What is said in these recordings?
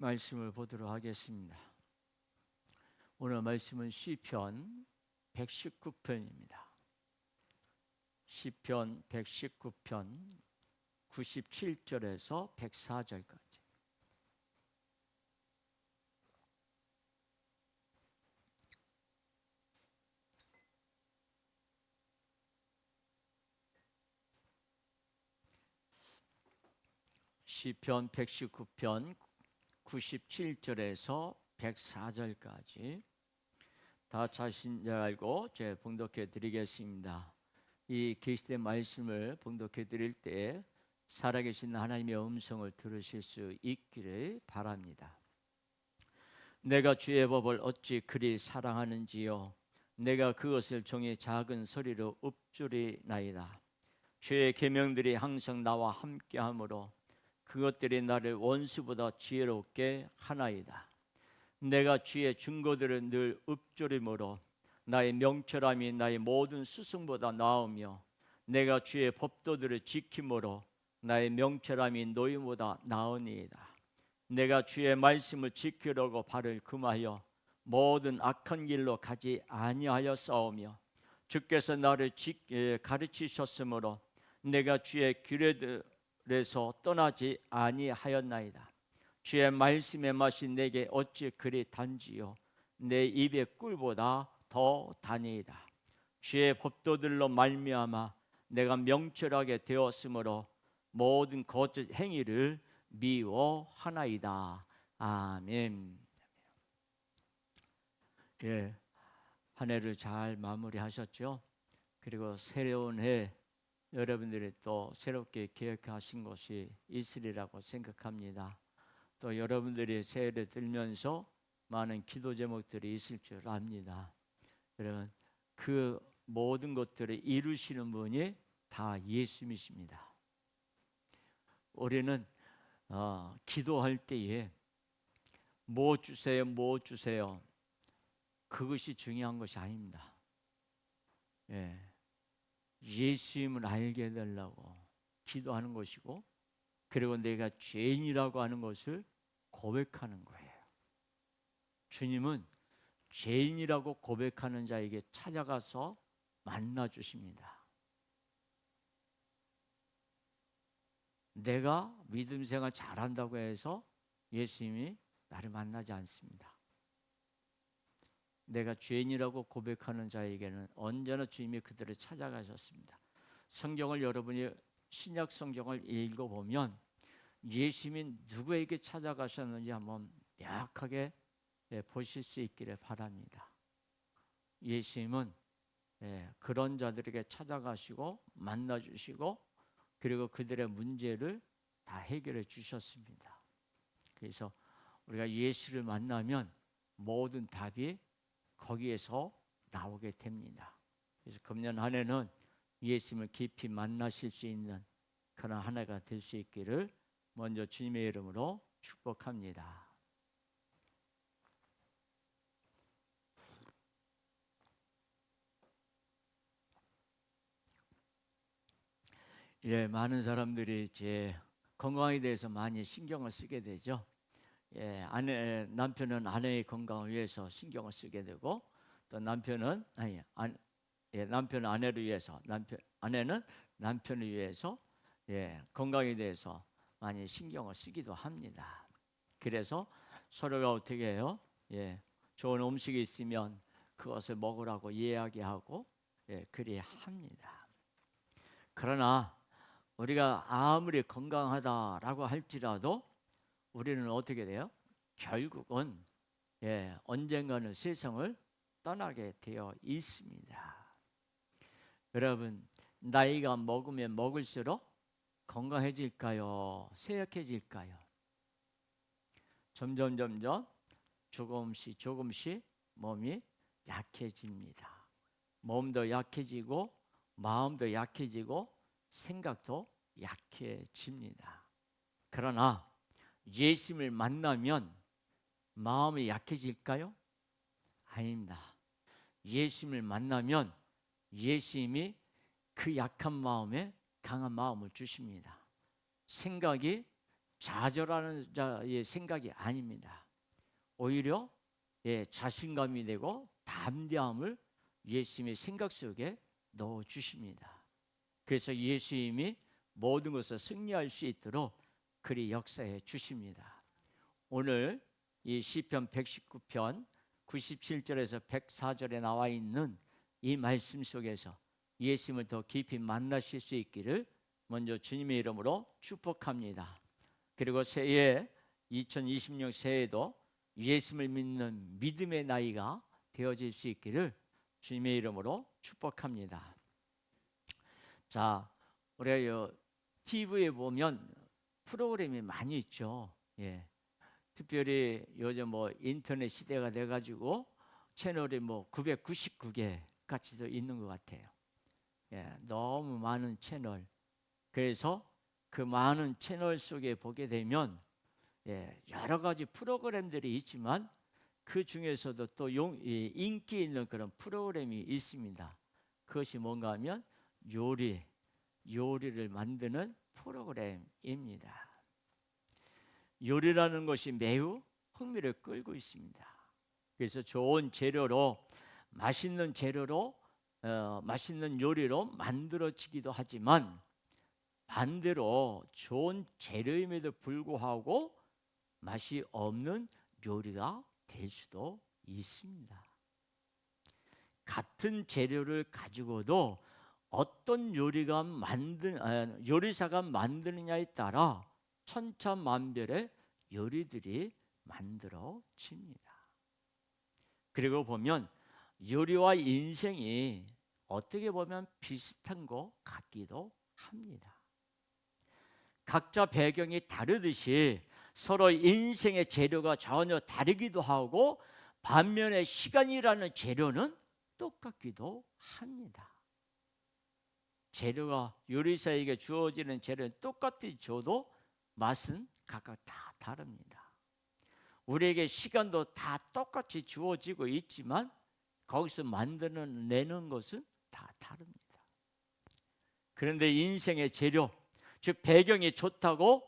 말씀을 보도록 하겠습니다. 오늘 말씀은 시편 119편입니다. 시편 119편 97절에서 104절까지. 시편 119편 97절에서 104절까지 다 자신 잘 알고 제가 봉독해 드리겠습니다. 이 계시된 말씀을 봉독해 드릴 때 살아계신 하나님의 음성을 들으실 수 있기를 바랍니다. 내가 주의 법을 어찌 그리 사랑하는지요. 내가 그것을 종이 작은 소리로 읊조리나이다. 주의 계명들이 항상 나와 함께하므로 그것들이 나를 원수보다 지혜롭게 하나이다. 내가 주의 증거들을 늘 읊조림으로 나의 명철함이 나의 모든 스승보다 나으며 내가 주의 법도들을 지킴으로 나의 명철함이 노임보다 나으니이다. 내가 주의 말씀을 지키려고 발을 금하여 모든 악한 길로 가지 아니하여 싸우며 주께서 나를 가르치셨으므로 내가 주의 규례들에서 떠나지 아니하였나이다. 주의 말씀의 맛이 내게 어찌 그리 단지요. 내 입의 꿀보다 더 다니이다. 주의 법도들로 말미암아 내가 명철하게 되었으므로 모든 거짓 행위를 미워하나이다. 아멘. 예, 한 해를 잘 마무리하셨죠? 그리고 새로운 해 여러분들이 또 새롭게 계획하신 것이 있으리라고 생각합니다. 또 여러분들이 새해를 들면서 많은 기도 제목들이 있을 줄 압니다. 여러분, 그 모든 것들을 이루시는 분이 다 예수님이십니다. 우리는 기도할 때에 뭐 주세요, 뭐 주세요, 그것이 중요한 것이 아닙니다. 예수님을 알게 해달라고 기도하는 것이고, 그리고 내가 죄인이라고 하는 것을 고백하는 거예요. 주님은 죄인이라고 고백하는 자에게 찾아가서 만나 주십니다. 내가 믿음 생활 잘한다고 해서 예수님이 나를 만나지 않습니다. 내가 죄인이라고 고백하는 자에게는 언제나 주님이 그들을 찾아가셨습니다. 성경을 여러분이 신약 성경을 읽어보면 예수님이 누구에게 찾아가셨는지 한번 명확하게 보실 수 있기를 바랍니다. 예수님은 그런 자들에게 찾아가시고 만나주시고 그리고 그들의 문제를 다 해결해 주셨습니다. 그래서 우리가 예수를 만나면 모든 답이 거기에서 나오게 됩니다. 그래서 금년 한 해는 예수님을 깊이 만나실 수 있는 그런 한 해가 될 수 있기를 먼저 주님의 이름으로 축복합니다. 많은 사람들이 이제 건강에 대해서 많이 신경을 쓰게 되죠. 남편은 아내의 건강을 위해서 신경을 쓰게 되고, 또 남편은 아내를 위해서, 아내는 남편을 위해서 건강에 대해서 많이 신경을 쓰기도 합니다. 그래서 서로가 어떻게 해요? 좋은 음식이 있으면 그것을 먹으라고 이야기하고 그리 합니다. 그러나 우리가 아무리 건강하다라고 할지라도 우리는 어떻게 돼요? 결국은 언젠가는 세상을 떠나게 되어 있습니다. 여러분, 나이가 먹으면 먹을수록 건강해질까요? 쇠약해질까요? 점점 조금씩 몸이 약해집니다. 몸도 약해지고 마음도 약해지고 생각도 약해집니다. 그러나 예수님을 만나면 마음이 약해질까요? 아닙니다. 예수님을 만나면 예수님이 그 약한 마음에 강한 마음을 주십니다. 생각이 좌절하는 자의 생각이 아닙니다. 오히려 자신감이 되고 담대함을 예수님의 생각 속에 넣어 주십니다. 그래서 예수님이 모든 것을 승리할 수 있도록 그리 역사해 주십니다. 오늘 이 시편 119편 97절에서 104절에 나와 있는 이 말씀 속에서 예수님을 더 깊이 만나실 수 있기를 먼저 주님의 이름으로 축복합니다. 그리고 새해 2020년 새해도 예수님을 믿는 믿음의 나이가 되어질 수 있기를 주님의 이름으로 축복합니다. 자, 우리가 TV에 보면 프로그램이 많이 있죠. 특별히 요즘 인터넷 시대가 돼가지고 채널이 999개까지도 있는 것 같아요. 너무 많은 채널. 그래서 그 많은 채널 속에 보게 되면 여러 가지 프로그램들이 있지만 그 중에서도 또 인기 있는 그런 프로그램이 있습니다. 그것이 뭔가 하면 요리를 만드는 프로그램입니다. 요리라는 것이 매우 흥미를 끌고 있습니다. 그래서 좋은 재료로 맛있는 요리로 만들어지기도 하지만 반대로 좋은 재료임에도 불구하고 맛이 없는 요리가 될 수도 있습니다. 같은 재료를 가지고도 어떤 요리사가 만드느냐에 따라 천차만별의 요리들이 만들어집니다. 그리고 보면 요리와 인생이 어떻게 보면 비슷한 것 같기도 합니다. 각자 배경이 다르듯이 서로 인생의 재료가 전혀 다르기도 하고 반면에 시간이라는 재료는 똑같기도 합니다. 재료가 요리사에게 주어지는 재료는 똑같이 줘도 맛은 각각 다 다릅니다. 우리에게 시간도 다 똑같이 주어지고 있지만 거기서 만들어내는 것은 다 다릅니다. 그런데 인생의 재료, 즉 배경이 좋다고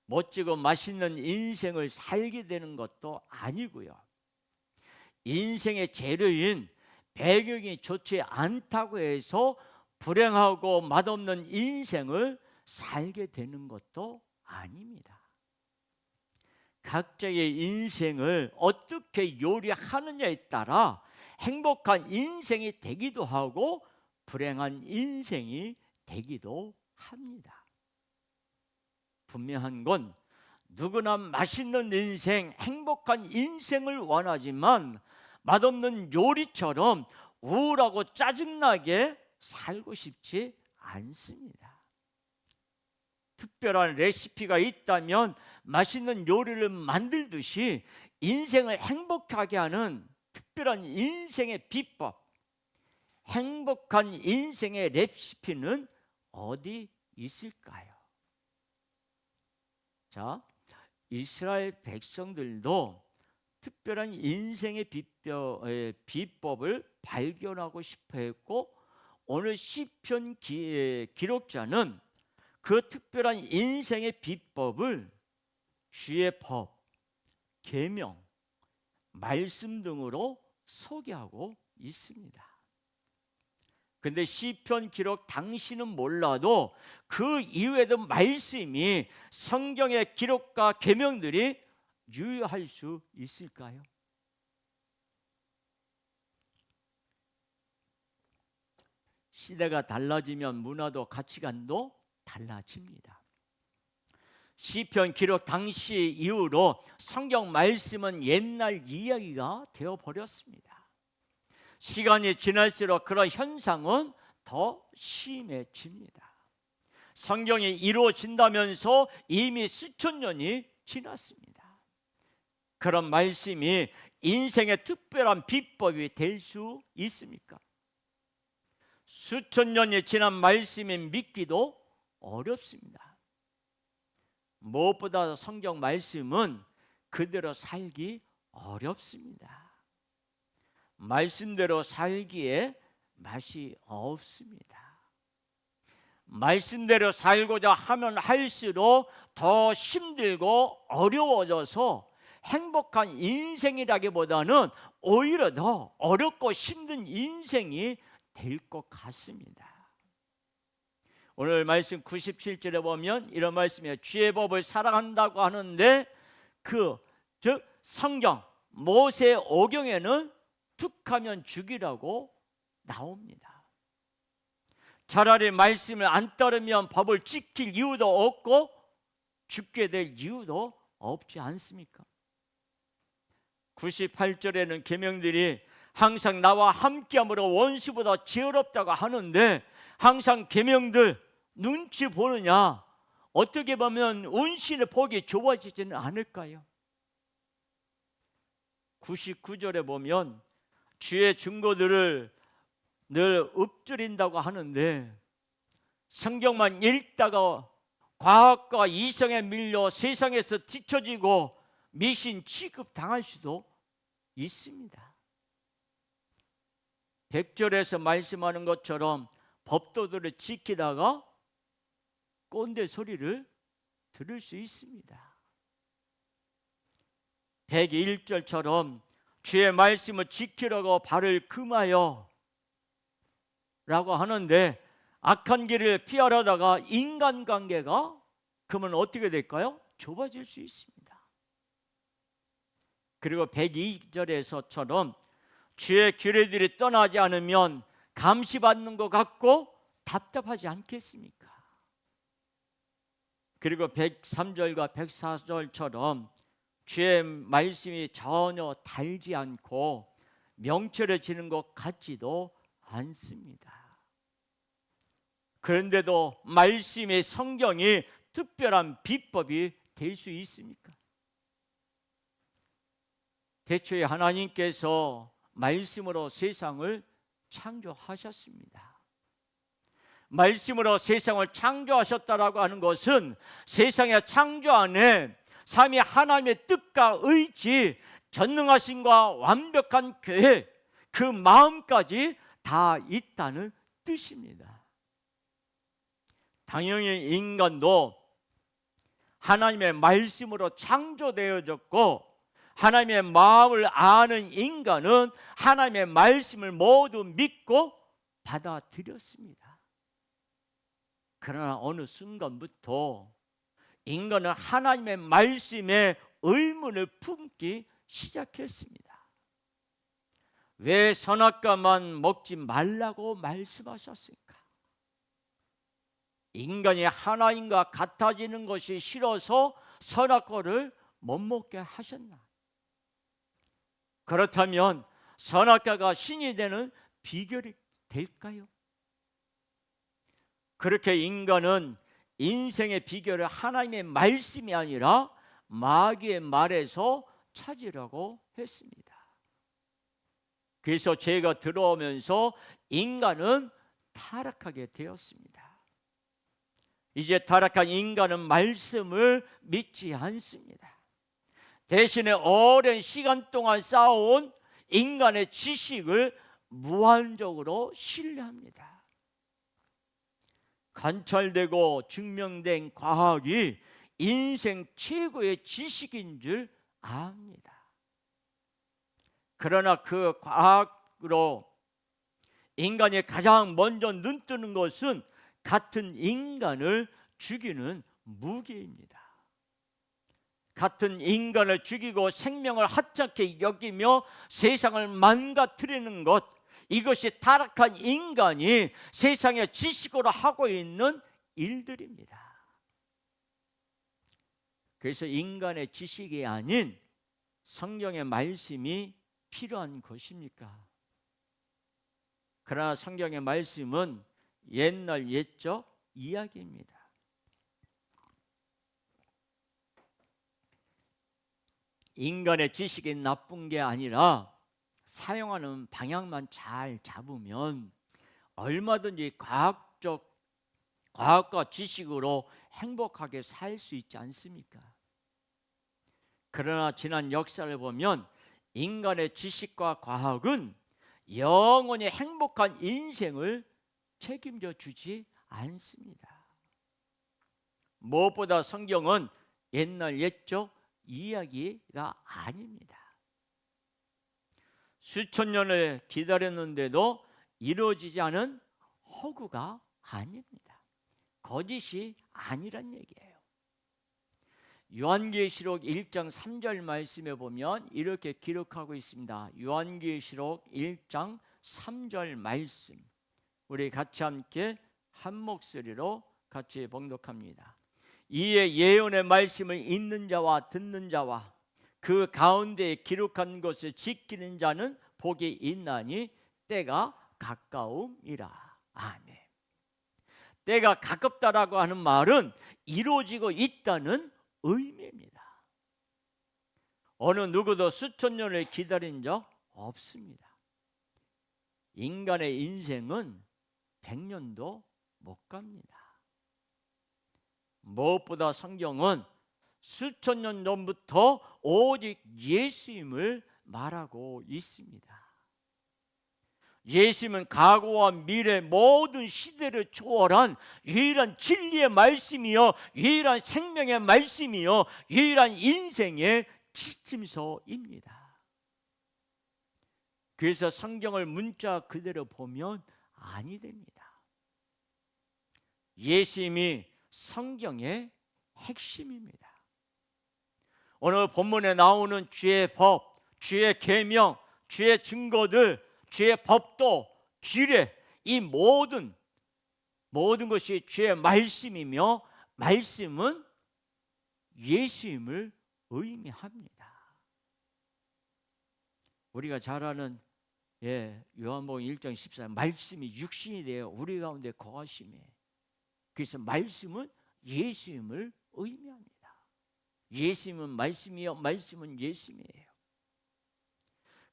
멋지고 맛있는 인생을 살게 되는 것도 아니고요. 인생의 재료인 배경이 좋지 않다고 해서 불행하고 맛없는 인생을 살게 되는 것도 아닙니다. 각자의 인생을 어떻게 요리하느냐에 따라 행복한 인생이 되기도 하고 불행한 인생이 되기도 합니다. 분명한 건 누구나 맛있는 인생, 행복한 인생을 원하지만 맛없는 요리처럼 우울하고 짜증나게 살고 싶지 않습니다. 특별한 레시피가 있다면 맛있는 요리를 만들듯이 인생을 행복하게 하는 특별한 인생의 비법, 행복한 인생의 레시피는 어디 있을까요? 자, 이스라엘 백성들도 특별한 인생의 비법을 발견하고 싶어 했고 오늘 시편 기록자는 그 특별한 인생의 비법을 주의 법, 계명, 말씀 등으로 소개하고 있습니다. 그런데 시편 기록 당시는 몰라도 그 이후에도 말씀이 성경의 기록과 계명들이 유효할 수 있을까요? 시대가 달라지면 문화도 가치관도 달라집니다. 시편 기록 당시 이후로 성경 말씀은 옛날 이야기가 되어버렸습니다. 시간이 지날수록 그런 현상은 더 심해집니다. 성경이 이루어진다면서 이미 수천 년이 지났습니다. 그런 말씀이 인생의 특별한 비법이 될 수 있습니까? 수천 년이 지난 말씀이 믿기도 어렵습니다. 무엇보다 성경 말씀은 그대로 살기 어렵습니다. 말씀대로 살기에 맛이 없습니다. 말씀대로 살고자 하면 할수록 더 힘들고 어려워져서 행복한 인생이라기보다는 오히려 더 어렵고 힘든 인생이 될 것 같습니다. 오늘 말씀 97절에 보면 이런 말씀이에요. 주의 법을 사랑한다고 하는데 즉 성경 모세 오경에는 툭하면 죽이라고 나옵니다. 차라리 말씀을 안 따르면 법을 지킬 이유도 없고 죽게 될 이유도 없지 않습니까? 98절에는 계명들이 항상 나와 함께함으로 원수보다 지혜롭다고 하는데 항상 계명들 눈치 보느냐? 어떻게 보면 운신의 복이 좋아지지는 않을까요? 99절에 보면 주의 증거들을 늘 읊조린다고 하는데 성경만 읽다가 과학과 이성에 밀려 세상에서 뒤처지고 미신 취급당할 수도 있습니다. 100절에서 말씀하는 것처럼 법도들을 지키다가 꼰대 소리를 들을 수 있습니다. 101절처럼 주의 말씀을 지키려고 발을 금하여 라고 하는데 악한 길을 피하려다가 인간관계가 그러면 어떻게 될까요? 좁아질 수 있습니다. 그리고 102절에서처럼 주의 규례들이 떠나지 않으면 감시받는 것 같고 답답하지 않겠습니까? 그리고 103절과 104절처럼 주의 말씀이 전혀 달지 않고 명철해지는 것 같지도 않습니다. 그런데도 말씀의 성경이 특별한 비법이 될 수 있습니까? 대초에 하나님께서 말씀으로 세상을 창조하셨습니다. 말씀으로 세상을 창조하셨다라고 하는 것은 세상의 창조 안에 삼위 하나님의 뜻과 의지, 전능하심과 완벽한 계획, 그 마음까지 다 있다는 뜻입니다. 당연히 인간도 하나님의 말씀으로 창조되어졌고 하나님의 마음을 아는 인간은 하나님의 말씀을 모두 믿고 받아들였습니다. 그러나 어느 순간부터 인간은 하나님의 말씀에 의문을 품기 시작했습니다. 왜 선악과만 먹지 말라고 말씀하셨습니까? 인간이 하나님과 같아지는 것이 싫어서 선악과를 못 먹게 하셨나? 그렇다면 선악과가 신이 되는 비결이 될까요? 그렇게 인간은 인생의 비결을 하나님의 말씀이 아니라 마귀의 말에서 찾으려고 했습니다. 그래서 죄가 들어오면서 인간은 타락하게 되었습니다. 이제 타락한 인간은 말씀을 믿지 않습니다. 대신에 오랜 시간 동안 쌓아온 인간의 지식을 무한적으로 신뢰합니다. 관찰되고 증명된 과학이 인생 최고의 지식인 줄 압니다. 그러나 그 과학으로 인간이 가장 먼저 눈뜨는 것은 같은 인간을 죽이는 무기입니다. 같은 인간을 죽이고 생명을 하찮게 여기며 세상을 망가뜨리는 것, 이것이 타락한 인간이 세상의 지식으로 하고 있는 일들입니다. 그래서 인간의 지식이 아닌 성경의 말씀이 필요한 것입니까? 그러나 성경의 말씀은 옛날 옛적 이야기입니다. 인간의 지식이 나쁜 게 아니라 사용하는 방향만 잘 잡으면 얼마든지 과학과 지식으로 행복하게 살 수 있지 않습니까? 그러나 지난 역사를 보면 인간의 지식과 과학은 영원히 행복한 인생을 책임져 주지 않습니다. 무엇보다 성경은 옛날 옛적 이야기가 아닙니다. 수천 년을 기다렸는데도 이루어지지 않은 허구가 아닙니다. 거짓이 아니란 얘기예요. 요한계시록 1장 3절 말씀에 보면 이렇게 기록하고 있습니다. 요한계시록 1장 3절 말씀, 우리 같이 함께 한 목소리로 같이 봉독합니다. 이에 예언의 말씀을 읽는 자와 듣는 자와 그 가운데에 기록한 것을 지키는 자는 복이 있나니 때가 가까움이라. 아멘. 때가 가깝다라고 하는 말은 이루어지고 있다는 의미입니다. 어느 누구도 수천 년을 기다린 적 없습니다. 인간의 인생은 100년도 못 갑니다. 무엇보다 성경은 수천 년 전부터 오직 예수님을 말하고 있습니다. 예수님은 과거와 미래 모든 시대를 초월한 유일한 진리의 말씀이요, 유일한 생명의 말씀이요, 유일한 인생의 지침서입니다. 그래서 성경을 문자 그대로 보면 아니 됩니다. 예수님이 성경의 핵심입니다. 오늘 본문에 나오는 주의 법, 주의 계명, 주의 증거들, 주의 법도, 규례, 이 모든 것이 주의 말씀이며, 말씀은 예수님을 의미합니다. 우리가 잘 아는 요한복음 1장 14절, 말씀이 육신이 되어 우리 가운데 거하심에, 그래서 말씀은 예수님을 의미합니다. 예수님은 말씀이요, 말씀은 예수님이에요.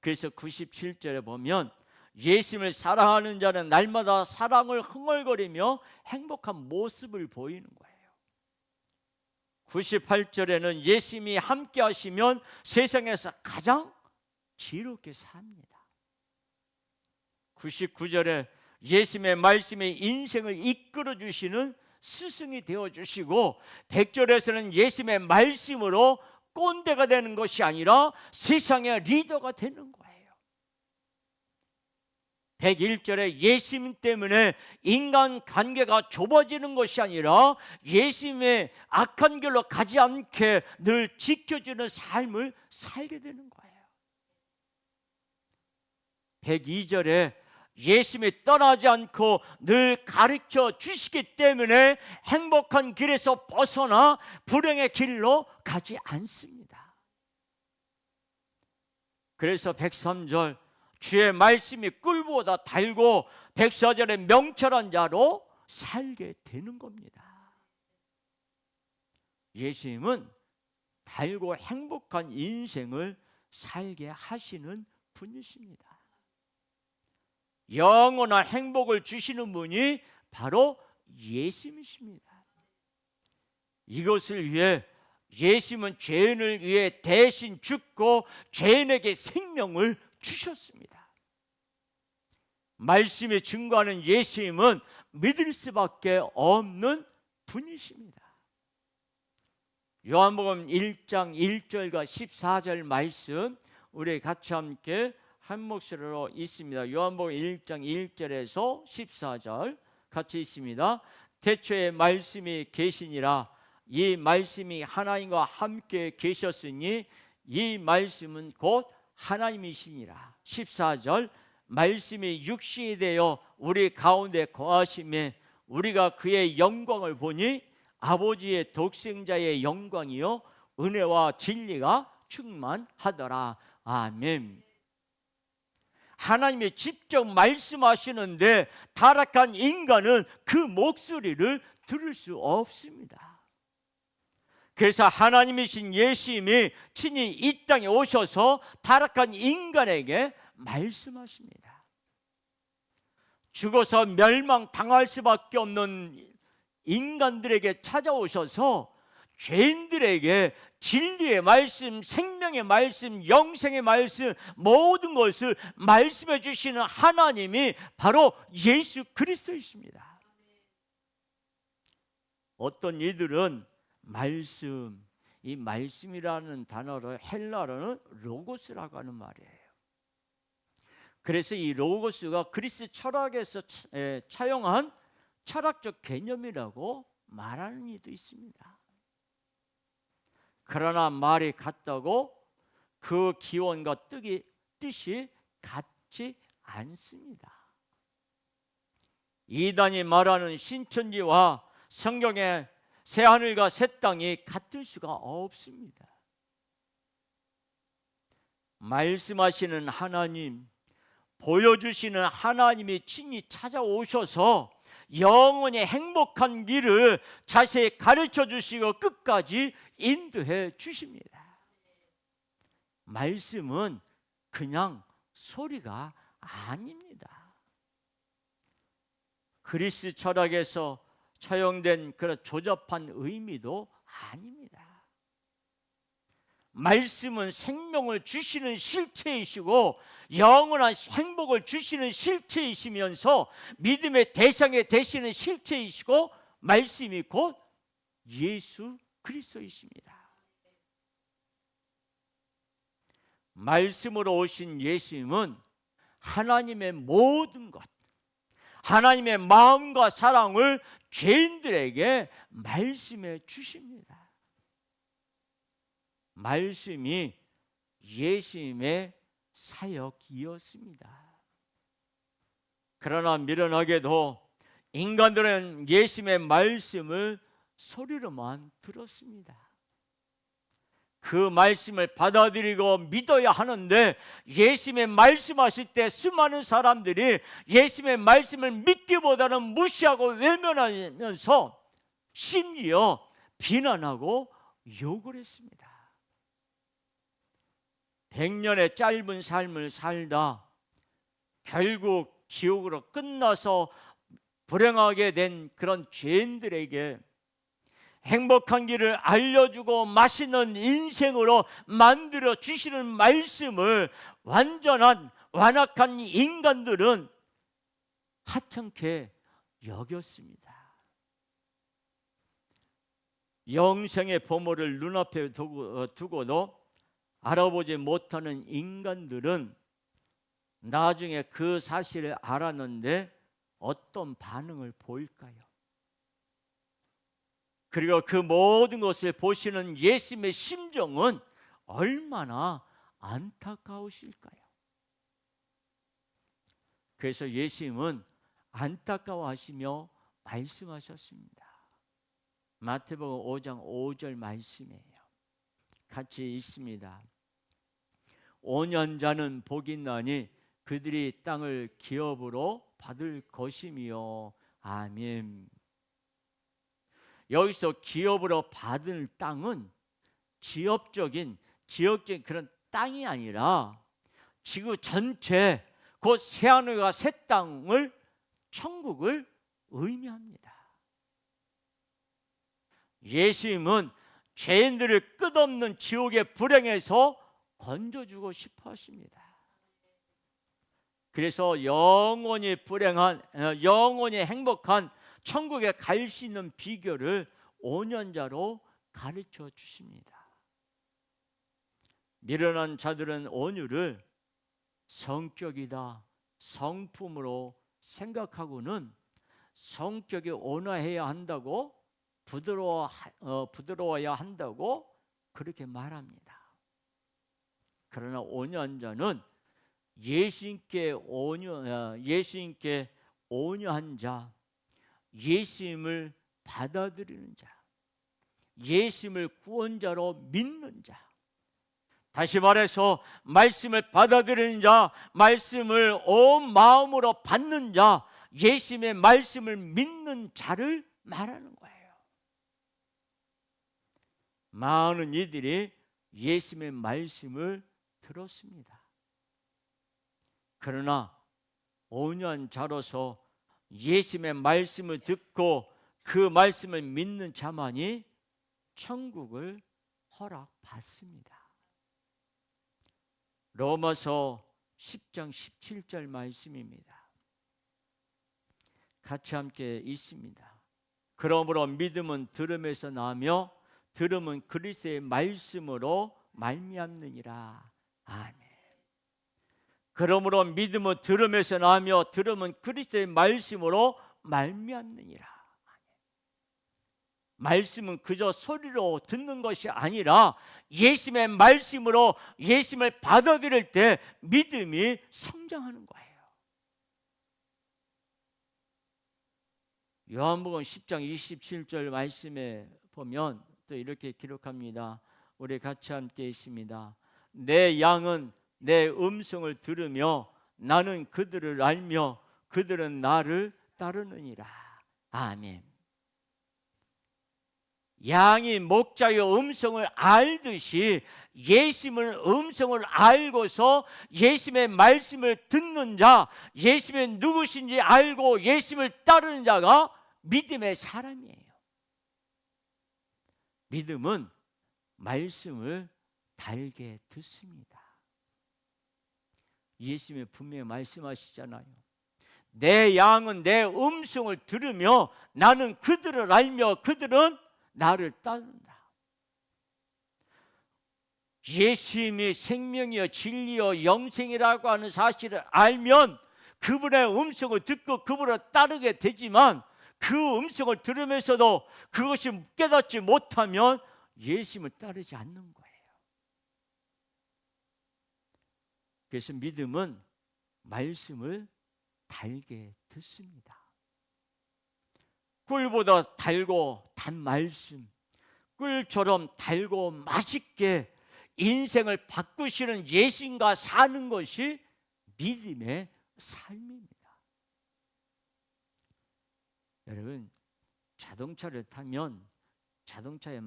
그래서 97절에 보면 예수님을 사랑하는 자는 날마다 사랑을 흥얼거리며 행복한 모습을 보이는 거예요. 98절에는 예수님이 함께 하시면 세상에서 가장 지롭게 삽니다. 99절에 예수님의 말씀이 인생을 이끌어 주시는 스승이 되어주시고, 100절에서는 예수님의 말씀으로 꼰대가 되는 것이 아니라 세상의 리더가 되는 거예요. 101절에 예수님 때문에 인간 관계가 좁아지는 것이 아니라 예수님의 악한 길로 가지 않게 늘 지켜주는 삶을 살게 되는 거예요. 102절에 예수님이 떠나지 않고 늘 가르쳐 주시기 때문에 행복한 길에서 벗어나 불행의 길로 가지 않습니다. 그래서 103절 주의 말씀이 꿀보다 달고 104절에 명철한 자로 살게 되는 겁니다. 예수님은 달고 행복한 인생을 살게 하시는 분이십니다. 영원한 행복을 주시는 분이 바로 예수님이십니다. 이것을 위해 예수님은 죄인을 위해 대신 죽고 죄인에게 생명을 주셨습니다. 말씀이 증거하는 예수님은 믿을 수밖에 없는 분이십니다. 요한복음 1장 1절과 14절 말씀, 우리 같이 함께 한 목소리로 있습니다. 요한복음 1장 1절에서 14절 같이 있습니다. 태초에 말씀이 계시니라. 이 말씀이 하나님과 함께 계셨으니 이 말씀은 곧 하나님이시니라. 14절 말씀이 육신이 되어 우리 가운데 거하심에 우리가 그의 영광을 보니 아버지의 독생자의 영광이요 은혜와 진리가 충만하더라. 아멘. 하나님이 직접 말씀하시는데 타락한 인간은 그 목소리를 들을 수 없습니다. 그래서 하나님이신 예수님이 친히 이 땅에 오셔서 타락한 인간에게 말씀하십니다. 죽어서 멸망당할 수밖에 없는 인간들에게 찾아오셔서 죄인들에게 진리의 말씀, 생명의 말씀, 영생의 말씀, 모든 것을 말씀해 주시는 하나님이 바로 예수 그리스도이십니다. 어떤 이들은 말씀, 이 말씀이라는 단어를 헬라어로는 로고스라고 하는 말이에요. 그래서 이 로고스가 그리스 철학에서 차용한 철학적 개념이라고 말하는 이도 있습니다. 그러나 말이 같다고 그 기원과 뜻이 같지 않습니다. 이단이 말하는 신천지와 성경의 새하늘과 새 땅이 같을 수가 없습니다. 말씀하시는 하나님, 보여주시는 하나님이 친히 찾아오셔서 영원히 행복한 길을 자세히 가르쳐 주시고 끝까지 인도해 주십니다. 말씀은 그냥 소리가 아닙니다. 그리스 철학에서 차용된 그런 조잡한 의미도 아닙니다. 말씀은 생명을 주시는 실체이시고 영원한 행복을 주시는 실체이시면서 믿음의 대상이 되시는 실체이시고 말씀이 곧 예수 그리스도이십니다. 말씀으로 오신 예수님은 하나님의 모든 것, 하나님의 마음과 사랑을 죄인들에게 말씀해 주십니다. 말씀이 예수님의 사역이었습니다. 그러나 미련하게도 인간들은 예수님의 말씀을 소리로만 들었습니다. 그 말씀을 받아들이고 믿어야 하는데 예수님의 말씀하실 때 수많은 사람들이 예수님의 말씀을 믿기보다는 무시하고 외면하면서 심지어 비난하고 욕을 했습니다. 100년의 짧은 삶을 살다 결국 지옥으로 끝나서 불행하게 된 그런 죄인들에게 행복한 길을 알려주고 맛있는 인생으로 만들어 주시는 말씀을 완악한 인간들은 하찮게 여겼습니다. 영생의 보물을 눈앞에 두고도 알아보지 못하는 인간들은 나중에 그 사실을 알았는데 어떤 반응을 보일까요? 그리고 그 모든 것을 보시는 예수님의 심정은 얼마나 안타까우실까요? 그래서 예수님은 안타까워하시며 말씀하셨습니다. 마태복음 5장 5절 말씀이에요. 같이 읽습니다. 온연자는 복이 있나니 그들이 땅을 기업으로 받을 것이며. 아멘. 여기서 기업으로 받은 땅은 지역적인 그런 땅이 아니라 지구 전체 곧 새하늘과 새 땅을 천국을 의미합니다. 예수님은 죄인들을 끝없는 지옥의 불행에서 건져주고 싶어 하십니다. 그래서 영원히 행복한 천국에 갈 수 있는 비결을 온연자로 가르쳐 주십니다. 미련한 자들은 온유를 성격이다, 성품으로 생각하고는 성격이 온화해야 한다고 부드러워야 한다고 그렇게 말합니다. 그러나 온유한 예수님께 온유한 자, 예수님을 받아들이는 자, 예수님을 구원자로 믿는 자, 다시 말해서 말씀을 받아들이는 자, 말씀을 온 마음으로 받는 자, 예수님의 말씀을 믿는 자를 말하는 거예요. 많은 이들이 예수님의 말씀을 들었습니다. 그러나 온유한 자로서 예수님의 말씀을 듣고 그 말씀을 믿는 자만이 천국을 허락받습니다. 로마서 10장 17절 말씀입니다. 같이 함께 읽습니다. 그러므로 믿음은 들음에서 나며 들음은 그리스도의 말씀으로 말미암느니라. 아멘. 그러므로 믿음은 들음에서 나며 들음은 그리스도의 말씀으로 말미암느니라. 말씀은 그저 소리로 듣는 것이 아니라 예수님의 말씀으로 예수님을 받아들일 때 믿음이 성장하는 거예요. 요한복음 10장 27절 말씀에 보면 또 이렇게 기록합니다. 우리 같이 함께 있습니다. 내 양은 내 음성을 들으며 나는 그들을 알며 그들은 나를 따르느니라. 아멘. 양이 목자의 음성을 알듯이 예수님의 음성을 알고서 예수님의 말씀을 듣는 자, 예수님이 누구신지 알고 예수님을 따르는 자가 믿음의 사람이에요. 믿음은 말씀을 달게 듣습니다. 예수님이 분명히 말씀하시잖아요. 내 양은 내 음성을 들으며 나는 그들을 알며 그들은 나를 따른다. 예수님이 생명이요 진리요 영생이라고 하는 사실을 알면 그분의 음성을 듣고 그분을 따르게 되지만 그 음성을 들으면서도 그것이 깨닫지 못하면 예수님을 따르지 않는 거예요. 그래서 믿음은 말씀을 달게 듣습니다. 꿀보다 달고 단 말씀, 꿀처럼 달고 맛있게 인생을 바꾸시는 예수님과 사는 것이 믿음의 삶입니다. 여러분, 자동차를 타면 자동차의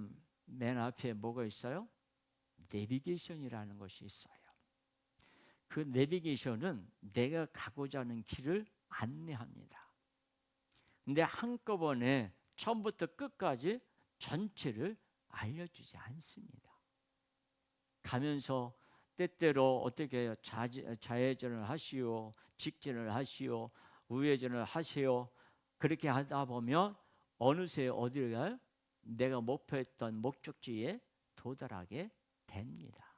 맨 앞에 뭐가 있어요? 내비게이션이라는 것이 있어요. 그 내비게이션은 내가 가고자 하는 길을 안내합니다. 근데 한꺼번에 처음부터 끝까지 전체를 알려주지 않습니다. 가면서 때때로 어떻게 해요? 좌회전을 하시오, 직진을 하시오, 우회전을 하시오. 그렇게 하다 보면 어느새 어디를 가요? 내가 목표했던 목적지에 도달하게 됩니다.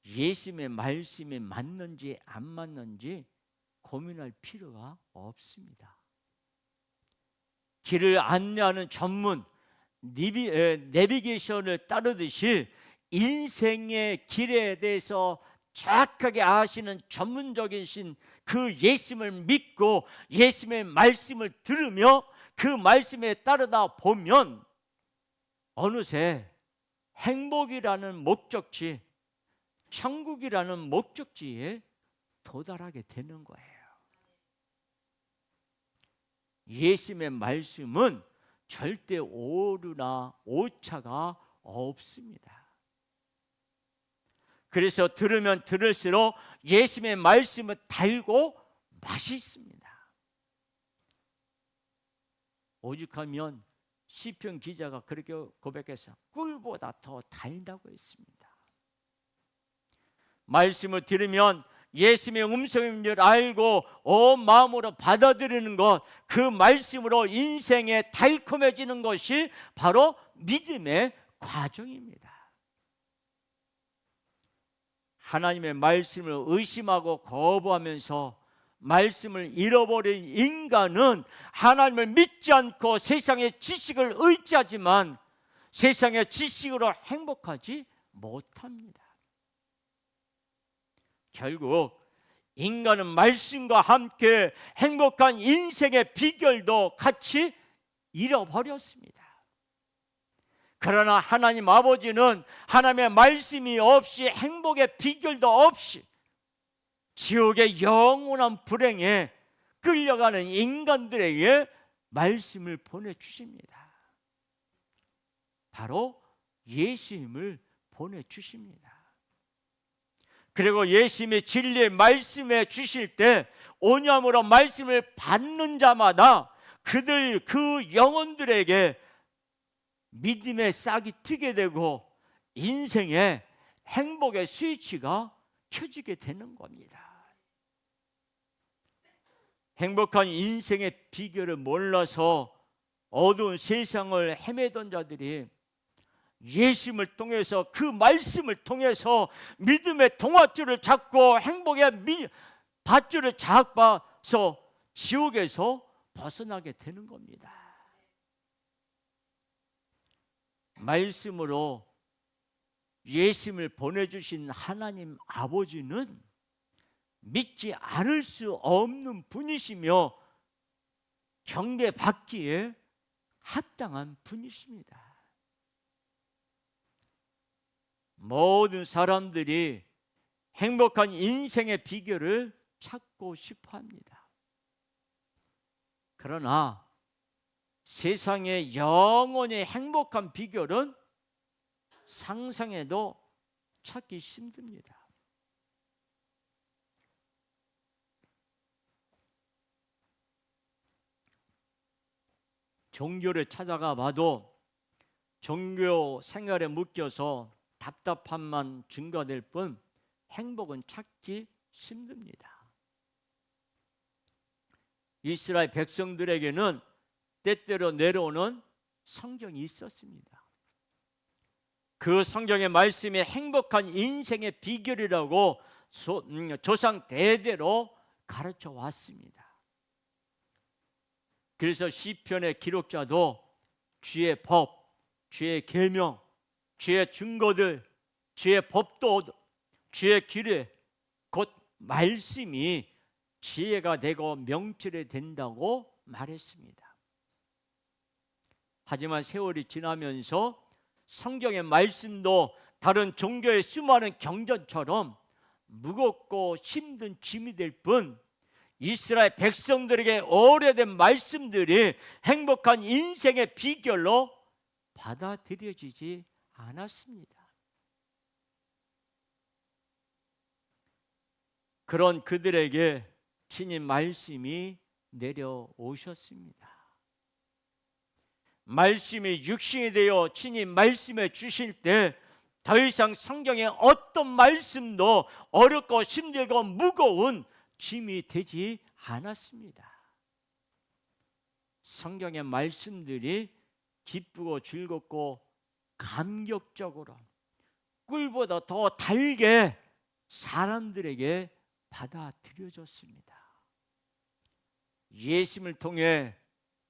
예수님의 말씀이 맞는지 안 맞는지 고민할 필요가 없습니다. 길을 안내하는 전문 내비게이션을 따르듯이 인생의 길에 대해서 정확하게 아시는 전문적이신 그 예수님을 믿고 예수님의 말씀을 들으며 그 말씀에 따르다 보면 어느새 행복이라는 목적지, 천국이라는 목적지에 도달하게 되는 거예요. 예수님의 말씀은 절대 오류나 오차가 없습니다. 그래서 들으면 들을수록 예수님의 말씀은 달고 맛있습니다. 오죽하면 시편 기자가 그렇게 고백해서 꿀보다 더 달다고 했습니다. 말씀을 들으면 예수님의 음성인 줄 알고 온 마음으로 받아들이는 것, 그 말씀으로 인생에 달콤해지는 것이 바로 믿음의 과정입니다. 하나님의 말씀을 의심하고 거부하면서 말씀을 잃어버린 인간은 하나님을 믿지 않고 세상의 지식을 의지하지만 세상의 지식으로 행복하지 못합니다. 결국 인간은 말씀과 함께 행복한 인생의 비결도 같이 잃어버렸습니다. 그러나 하나님 아버지는 하나님의 말씀이 없이 행복의 비결도 없이 지옥의 영원한 불행에 끌려가는 인간들에게 말씀을 보내주십니다. 바로 예수님을 보내주십니다. 그리고 예수님의 진리의 말씀에 주실 때 오념으로 말씀을 받는 자마다 그들 그 영혼들에게 믿음의 싹이 트게 되고 인생의 행복의 스위치가 켜지게 되는 겁니다. 행복한 인생의 비결을 몰라서 어두운 세상을 헤매던 자들이 예수님을 통해서, 그 말씀을 통해서 믿음의 동아줄을 잡고 행복의 밧줄을 잡아서 지옥에서 벗어나게 되는 겁니다. 말씀으로 예수님을 보내주신 하나님 아버지는 믿지 않을 수 없는 분이시며 경배받기에 합당한 분이십니다. 모든 사람들이 행복한 인생의 비결을 찾고 싶어 합니다. 그러나 세상의 영원히 행복한 비결은 상상해도 찾기 힘듭니다. 종교를 찾아가 봐도 종교 생활에 묶여서 답답함만 증가될 뿐 행복은 찾기 힘듭니다. 이스라엘 백성들에게는 때때로 내려오는 성경이 있었습니다. 그 성경의 말씀이 행복한 인생의 비결이라고 조상 대대로 가르쳐 왔습니다. 그래서 시편의 기록자도 주의 법, 주의 계명, 주의 증거들, 주의 법도, 주의 규례, 곧 말씀이 지혜가 되고 명철이 된다고 말했습니다. 하지만 세월이 지나면서 성경의 말씀도 다른 종교의 수많은 경전처럼 무겁고 힘든 짐이 될 뿐 이스라엘 백성들에게 오래된 말씀들이 행복한 인생의 비결로 받아들여지지 않았습니다. 그런 그들에게 주님 말씀이 내려오셨습니다. 말씀이 육신이 되어 주님 말씀해 주실 때 더 이상 성경의 어떤 말씀도 어렵고 힘들고 무거운 짐이 되지 않았습니다. 성경의 말씀들이 기쁘고 즐겁고 감격적으로 꿀보다 더 달게 사람들에게 받아들여졌습니다. 예수님을 통해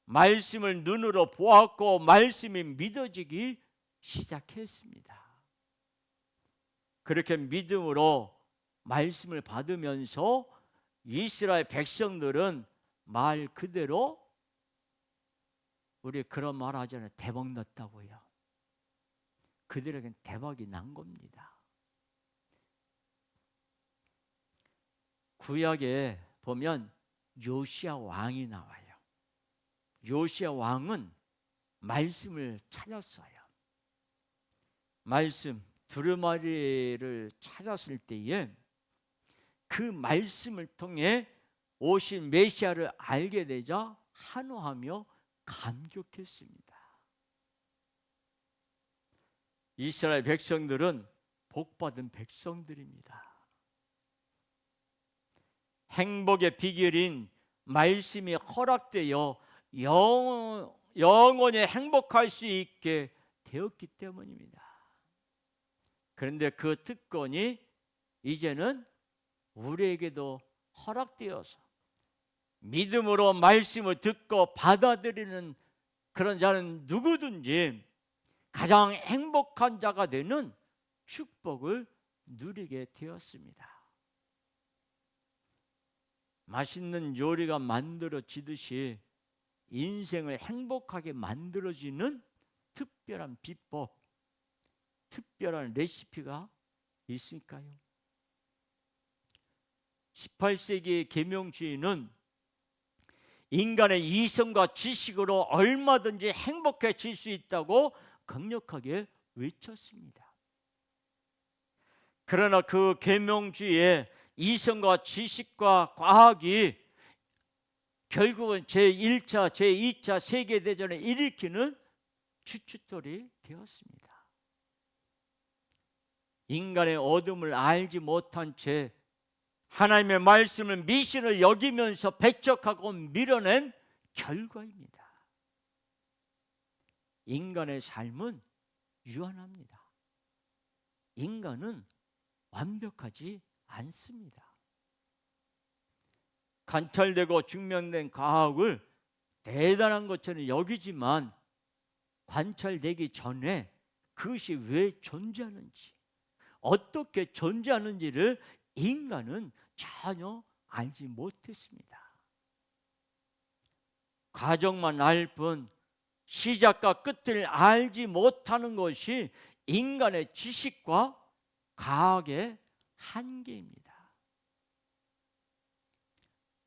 말씀을 눈으로 보았고 말씀이 믿어지기 시작했습니다. 그렇게 믿음으로 말씀을 받으면서 이스라엘 백성들은 말 그대로 우리 그런 말 하잖아요. 대박 났다고요. 그들에겐 대박이 난 겁니다. 구약에 보면 요시야 왕이 나와요. 요시야 왕은 말씀을 찾았어요. 말씀 두루마리를 찾았을 때에 그 말씀을 통해 오신 메시아를 알게 되자 환호하며 감격했습니다. 이스라엘 백성들은 복받은 백성들입니다. 행복의 비결인 말씀이 허락되어 영원히 행복할 수 있게 되었기 때문입니다. 그런데 그 특권이 이제는 우리에게도 허락되어서 믿음으로 말씀을 듣고 받아들이는 그런 자는 누구든지 가장 행복한 자가 되는 축복을 누리게 되었습니다. 맛있는 요리가 만들어지듯이 인생을 행복하게 만들어지는 특별한 비법, 특별한 레시피가 있을까요? 18세기의 계명주의는 인간의 이성과 지식으로 얼마든지 행복해질 수 있다고 강력하게 외쳤습니다. 그러나 그 계명주의의 이성과 지식과 과학이 결국은 제1차, 제2차 세계대전을 일으키는 주춧돌이 되었습니다. 인간의 어둠을 알지 못한 채 하나님의 말씀을 미신을 여기면서 배척하고 밀어낸 결과입니다. 인간의 삶은 유한합니다. 인간은 완벽하지 않습니다. 관찰되고 증명된 과학을 대단한 것처럼 여기지만 관찰되기 전에 그것이 왜 존재하는지, 어떻게 존재하는지를 인간은 전혀 알지 못했습니다. 과정만 알 뿐 시작과 끝을 알지 못하는 것이 인간의 지식과 과학의 한계입니다.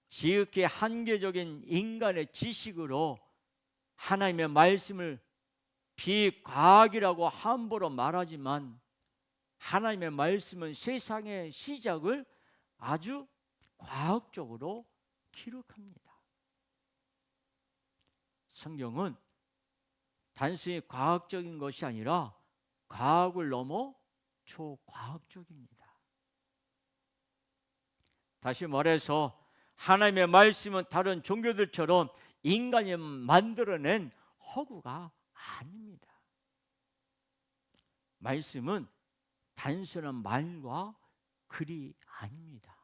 지극히 한계적인 인간의 지식으로 하나님의 말씀을 비과학이라고 함부로 말하지만 하나님의 말씀은 세상의 시작을 아주 과학적으로 기록합니다. 성경은 단순히 과학적인 것이 아니라 과학을 넘어 초과학적입니다. 다시 말해서 하나님의 말씀은 다른 종교들처럼 인간이 만들어낸 허구가 아닙니다. 말씀은 단순한 말과 글이 아닙니다.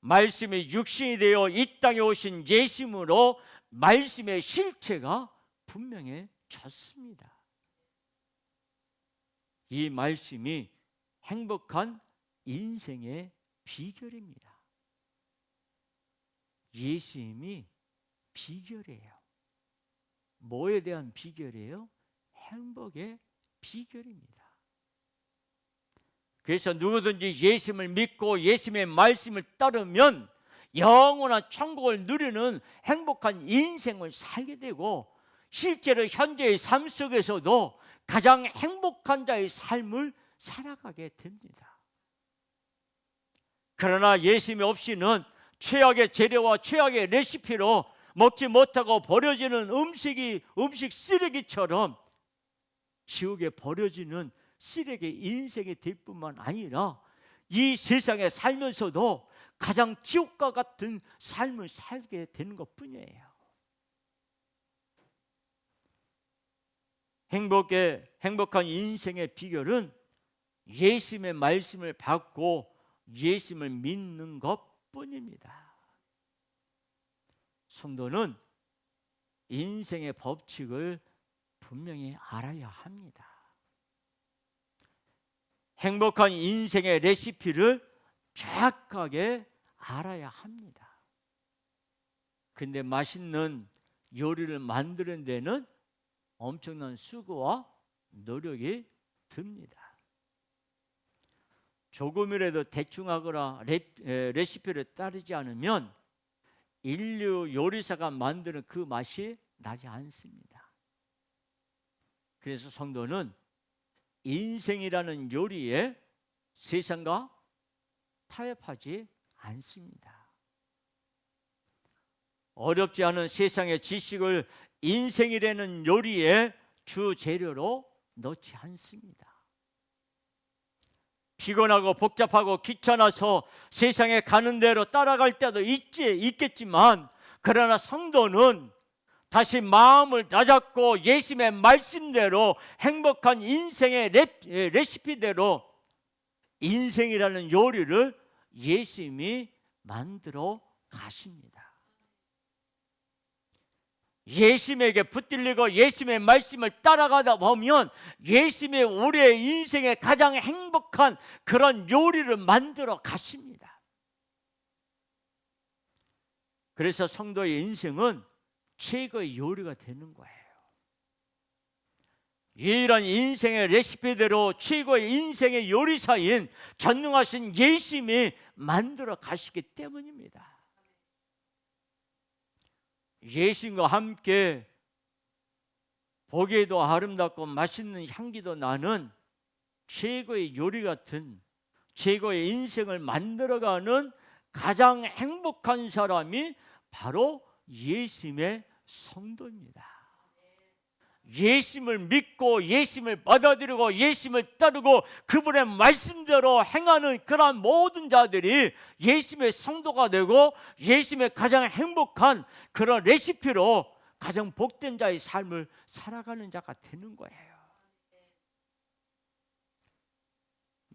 말씀이 육신이 되어 이 땅에 오신 예수님으로 말씀의 실체가 분명해졌습니다. 이 말씀이 행복한 인생의 비결입니다. 예수님이 비결이에요. 뭐에 대한 비결이에요? 행복의 비결입니다. 그래서 누구든지 예수님을 믿고 예수님의 말씀을 따르면 영원한 천국을 누리는 행복한 인생을 살게 되고 실제로 현재의 삶 속에서도 가장 행복한 자의 삶을 살아가게 됩니다. 그러나 예수님이 없이는 최악의 재료와 최악의 레시피로 먹지 못하고 버려지는 음식 쓰레기처럼 지옥에 버려지는 쓰레기 인생이 될 뿐만 아니라 이 세상에 살면서도 가장 지옥과 같은 삶을 살게 되는 것뿐이에요. 행복한 인생의 비결은 예수님의 말씀을 받고 예수님을 믿는 것뿐입니다. 성도는 인생의 법칙을 분명히 알아야 합니다. 행복한 인생의 레시피를 정확하게 알아야 합니다. 근데 맛있는 요리를 만드는 데는 엄청난 수고와 노력이 듭니다. 조금이라도 대충 하거나 레시피를 따르지 않으면 인류 요리사가 만드는 그 맛이 나지 않습니다. 그래서 성도는 인생이라는 요리에 세상과 타협하지 않습니다. 어렵지 않은 세상의 지식을 인생이라는 요리에 주 재료로 넣지 않습니다. 피곤하고 복잡하고 귀찮아서 세상에 가는 대로 따라갈 때도 있겠지만 그러나 성도는 다시 마음을 다잡고 예수님의 말씀대로 행복한 인생의 레시피대로 인생이라는 요리를 예수님이 만들어 가십니다. 예수님에게 붙들리고 예수님의 말씀을 따라가다 보면 예수님이 우리의 인생의 가장 행복한 그런 요리를 만들어 가십니다. 그래서 성도의 인생은 최고의 요리가 되는 거예요. 유일한 인생의 레시피대로 최고의 인생의 요리사인 전능하신 예수님이 만들어 가시기 때문입니다. 예수님과 함께 보기에도 아름답고 맛있는 향기도 나는 최고의 요리 같은 최고의 인생을 만들어가는 가장 행복한 사람이 바로 예수님의 성도입니다. 예수님을 믿고 예수님을 받아들이고 예수님을 따르고 그분의 말씀대로 행하는 그러한 모든 자들이 예수님의 성도가 되고 예수님의 가장 행복한 그런 레시피로 가장 복된 자의 삶을 살아가는 자가 되는 거예요.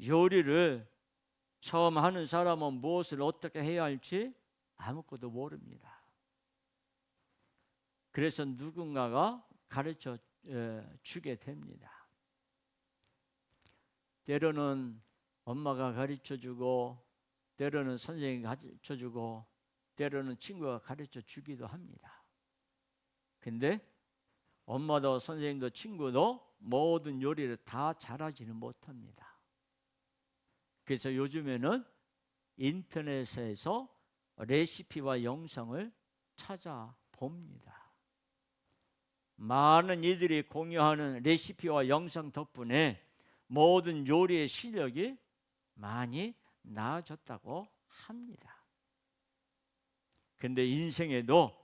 요리를 처음 하는 사람은 무엇을 어떻게 해야 할지 아무것도 모릅니다. 그래서 누군가가 가르쳐 주게 됩니다. 때로는 엄마가 가르쳐 주고, 때로는 선생님이 가르쳐 주고, 때로는 친구가 가르쳐 주기도 합니다. 근데 엄마도 선생님도 친구도 모든 요리를 다 잘하지는 못합니다. 그래서 요즘에는 인터넷에서 레시피와 영상을 찾아봅니다. 많은 이들이 공유하는 레시피와 영상 덕분에 모든 요리의 실력이 많이 나아졌다고 합니다. 그런데 인생에도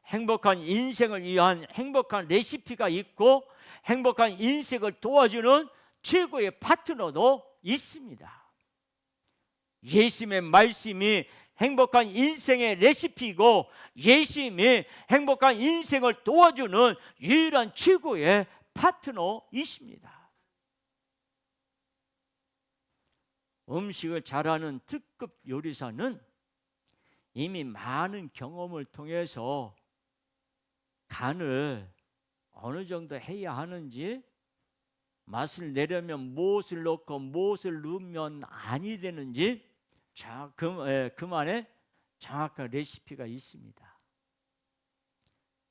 행복한 인생을 위한 행복한 레시피가 있고 행복한 인생을 도와주는 최고의 파트너도 있습니다. 예수님의 말씀이 행복한 인생의 레시피이고 예수님이 행복한 인생을 도와주는 유일한 최고의 파트너이십니다. 음식을 잘하는 특급 요리사는 이미 많은 경험을 통해서 간을 어느 정도 해야 하는지, 맛을 내려면 무엇을 넣고 무엇을 넣으면 아니 되는지 그만의 정확한 레시피가 있습니다.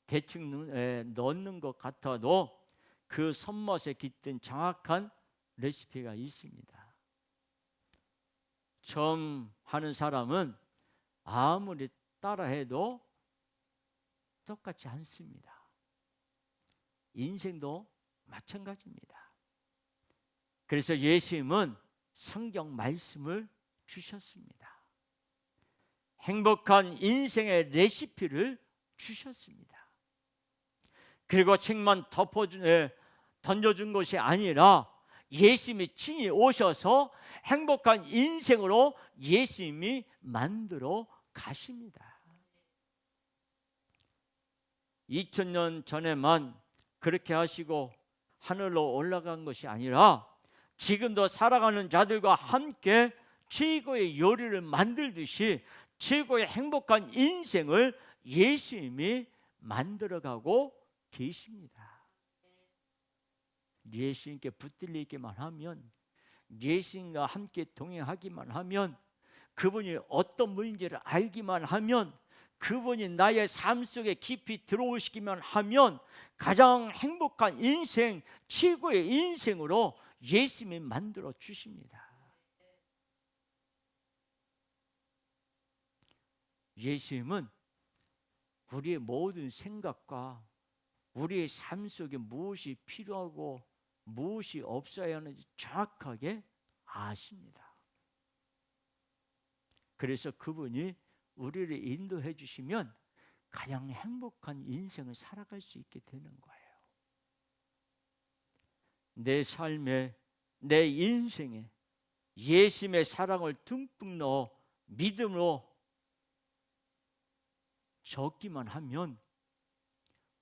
대충 넣는 것 같아도 그 손맛에 깃든 정확한 레시피가 있습니다. 처음 하는 사람은 아무리 따라해도 똑같지 않습니다. 인생도 마찬가지입니다. 그래서 예수님은 성경 말씀을 주셨습니다. 행복한 인생의 레시피를 주셨습니다. 그리고 책만 던져준 것이 아니라 예수님이 친히 오셔서 행복한 인생으로 예수님이 만들어 가십니다. 2000년 전에만 그렇게 하시고 하늘로 올라간 것이 아니라 지금도 살아가는 자들과 함께 최고의 요리를 만들듯이 최고의 행복한 인생을 예수님이 만들어가고 계십니다. 예수님께 붙들리기만 하면, 예수님과 함께 동행하기만 하면, 그분이 어떤 분인지를 알기만 하면, 그분이 나의 삶 속에 깊이 들어오시기만 하면 가장 행복한 인생, 최고의 인생으로 예수님이 만들어 주십니다. 예수님은 우리의 모든 생각과 우리의 삶 속에 무엇이 필요하고 무엇이 없어야 하는지 정확하게 아십니다. 그래서 그분이 우리를 인도해 주시면 가장 행복한 인생을 살아갈 수 있게 되는 거예요. 내 삶에, 내 인생에 예수님의 사랑을 듬뿍 넣어 믿음으로 적기만 하면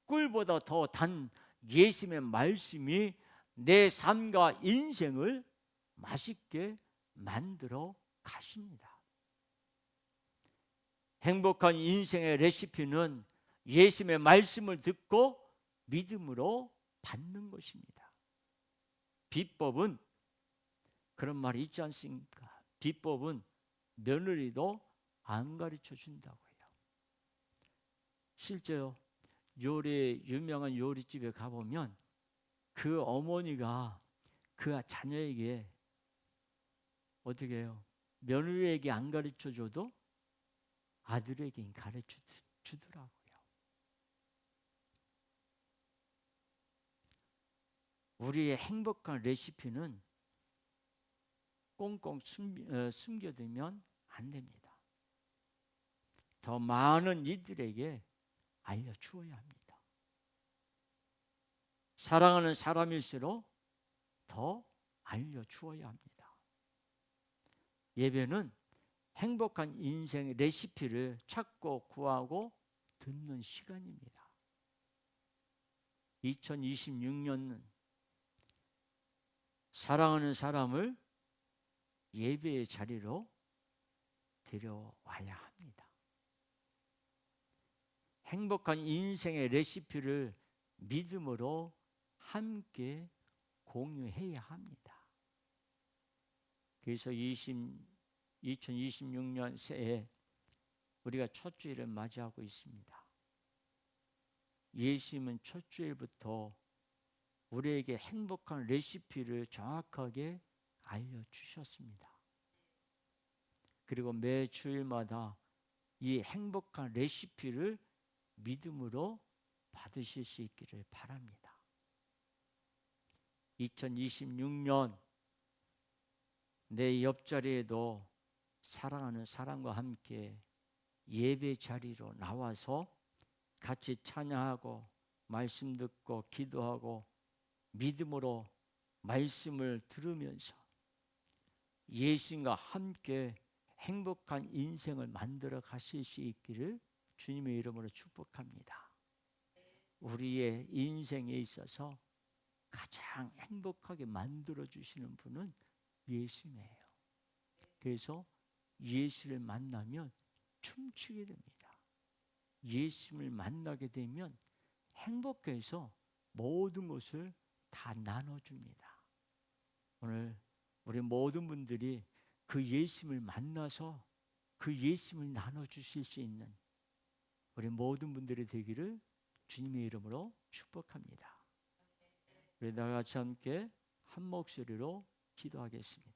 꿀보다 더 단 예수님의 말씀이 내 삶과 인생을 맛있게 만들어 가십니다. 행복한 인생의 레시피는 예수님의 말씀을 듣고 믿음으로 받는 것입니다. 비법은 그런 말이 있지 않습니까? 비법은 며느리도 안 가르쳐 준다고요. 실제로 유명한 요리집에 가보면 그 어머니가 그 자녀에게 어떻게 해요? 며느리에게 안 가르쳐 줘도 아들에게 가르쳐 주더라고요. 우리의 행복한 레시피는 꽁꽁 숨겨두면 안 됩니다. 더 많은 이들에게 알려주어야 합니다. 사랑하는 사람일수록 더 알려주어야 합니다. 예배는 행복한 인생의 레시피를 찾고 구하고 듣는 시간입니다. 2026년은 사랑하는 사람을 예배의 자리로 데려와야 합니다. 행복한 인생의 레시피를 믿음으로 함께 공유해야 합니다. 그래서 2026년 새해 우리가 첫 주일을 맞이하고 있습니다. 예수님은 첫 주일부터 우리에게 행복한 레시피를 정확하게 알려주셨습니다. 그리고 매 주일마다 이 행복한 레시피를 믿음으로 받으실 수 있기를 바랍니다. 2026년 내 옆자리에도 사랑하는 사람과 함께 예배 자리로 나와서 같이 찬양하고 말씀 듣고 기도하고 믿음으로 말씀을 들으면서 예수님과 함께 행복한 인생을 만들어 가실 수 있기를 주님의 이름으로 축복합니다. 우리의 인생에 있어서 가장 행복하게 만들어 주시는 분은 예수님이에요. 그래서 예수를 만나면 춤추게 됩니다. 예수님을 만나게 되면 행복해서 모든 것을 다 나눠줍니다. 오늘 우리 모든 분들이 그 예수님을 만나서 그 예수님을 나눠주실 수 있는 우리 모든 분들이 되기를 주님의 이름으로 축복합니다. 우리 다 같이 함께 한 목소리로 기도하겠습니다.